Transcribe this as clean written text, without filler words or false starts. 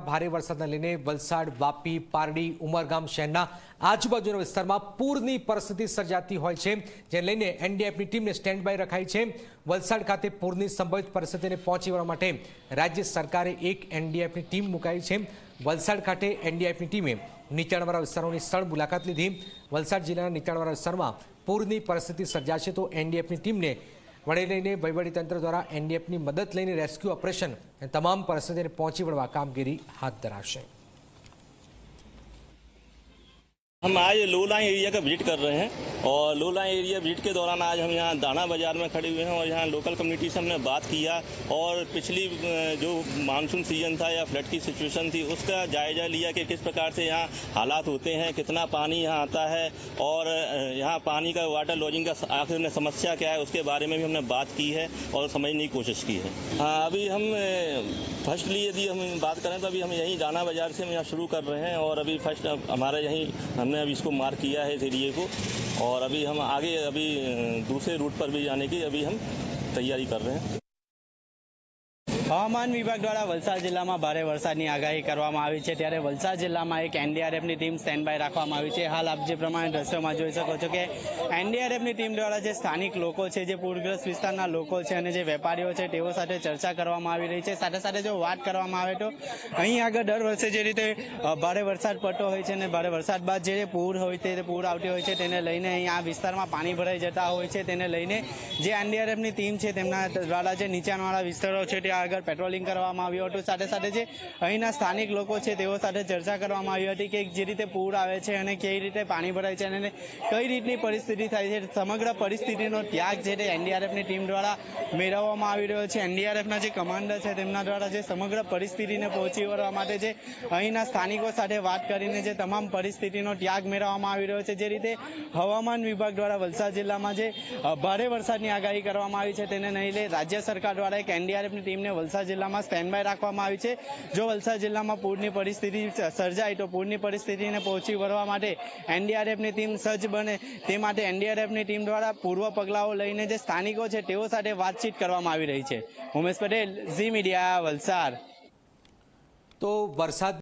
ભારે વરસાદને લઈને વલસાડ, વાપી, પારડી, ઉમરગામ શહેરના આજુબાજુના વિસ્તારમાં પૂરની પરિસ્થિતિ સર્જાતી હોય છે, જેને લઈને એનડીઆરએફની ટીમને સ્ટેન્ડ બાય રખાઈ છે। વલસાડ ખાતે પૂરની સંભવિત પરિસ્થિતિને પહોંચી વળવા માટે રાજ્ય સરકારે એક એનડીઆરએફની ટીમ મુકાઈ છે। વલસાડ ખાતે એનડીઆરએફની ટીમે નીચાણવાળા વિસ્તારોની સ્થળ મુલાકાત લીધી। વલસાડ જિલ્લાના નીચાણવાળા વિસ્તારમાં પૂરની પરિસ્થિતિ સર્જાશે તો એનડીઆરએફની ટીમને વડે લઈને વહીવટીતંત્ર દ્વારા એનડીઆરએફની મદદ લઈને રેસ્ક્યુ ઓપરેશન અને તમામ પરિસ્થિતિને પહોંચી વળવા कामगिरी हाथ धराશે। हम आज लोलाई एरिया का विजिट कर रहे हैं और लोलाई एरिया विजिट के दौरान आज हम यहाँ दाना बाजार में खड़े हुए हैं और यहाँ लोकल कम्युनिटी से हमने बात किया और पिछली जो मानसून सीजन था या फ्लड की सिचुएशन थी उसका जायजा लिया कि किस प्रकार से यहाँ हालात होते हैं, कितना पानी यहाँ आता है और यहाँ पानी का वाटर लॉजिंग का आखिर में समस्या क्या है उसके बारे में भी हमने बात की है और समझने की कोशिश की है। हाँ, अभी हम फर्स्टली यदि हम बात करें तो अभी हम यहीं दाना बाजार से हम यहाँ शुरू कर रहे हैं और अभी फर्स्ट हमारा यहीं हमने अभी इसको मार्क किया है इस एरिए को और अभी हम आगे अभी दूसरे रूट पर भी जाने की अभी हम तैयारी कर रहे हैं। हवामान विभाग द्वारा वलसाड जिल्लाમાં ભારે વરસાદની આગાહી કરવામાં આવી છે, ત્યારે વલસાડ જિલ્લામાં એક એનડીઆરએફની ટીમ સ્ટેન્ડ બાય રાખવામાં આવી છે। હાલ આપ જે પ્રમાણે દ્રશ્યોમાં જોઈ શકો છો કે એનડીઆરએફની ટીમ દ્વારા જે સ્થાનિક લોકો છે, જે પૂરગ્રસ્ત વિસ્તારના લોકો છે અને જે વેપારીઓ છે તેઓ સાથે ચર્ચા કરવામાં આવી રહી છે। સાથે સાથે જો વાત કરવામાં આવે તો અહીં આગળ દર વર્ષે જે રીતે ભારે વરસાદ પડતો હોય છે અને ભારે વરસાદ બાદ જે પૂર હોય તે પૂર આવતી હોય છે તેને લઈને અહીં આ વિસ્તારમાં પાણી ભરાઈ જતા હોય છે, તેને લઈને જે એનડીઆરએફની ટીમ છે તેમના દ્વારા જે નીચાણવાળા વિસ્તારો છે ત્યાં આગળ પેટ્રોલિંગ કરવામાં આવ્યું હતું। સાથે સાથે જે અહીંના સ્થાનિક લોકો છે તેઓ સાથે ચર્ચા કરવામાં આવી હતી કે જે રીતે પૂર આવે છે અને કઈ રીતે પાણી ભરાય છે અને કઈ રીતની પરિસ્થિતિ થાય છે, સમગ્ર પરિસ્થિતિનો ત્યાગ છે તે એનડીઆરએફની ટીમ દ્વારા મેળવવામાં આવી રહ્યો છે। એનડીઆરએફના જે કમાન્ડર છે તેમના દ્વારા જે સમગ્ર પરિસ્થિતિને પહોંચી વળવા માટે જે અહીંના સ્થાનિકો સાથે વાત કરીને જે તમામ પરિસ્થિતિનો ત્યાગ મેળવવામાં આવી રહ્યો છે। જે રીતે હવામાન વિભાગ દ્વારા વલસાડ જિલ્લામાં જે ભારે વરસાદની આગાહી કરવામાં આવી છે તેને લઈને રાજ્ય સરકાર દ્વારા એક એનડીઆરએફની ટીમને વલસાડ જિલ્લામાં સ્ટેન્ડ બાય રાખવામાં આવી છે। જો વલસાડ જિલ્લામાં પૂરની પરિસ્થિતિ સર્જાય તો પૂરની પરિસ્થિતિને પહોંચી વળવા માટે એનડીઆરએફની ટીમ સજ્જ બને તે માટે એનડીઆરએફની ટીમ દ્વારા પૂર્વ પગલાઓ લઈને જે સ્થાનિકો છે તેઓ સાથે વાતચીત કરવામાં આવી રહી છે। ઉમેશ પટેલ, ઝી મીડિયા, વલસાડ। તો વરસાદ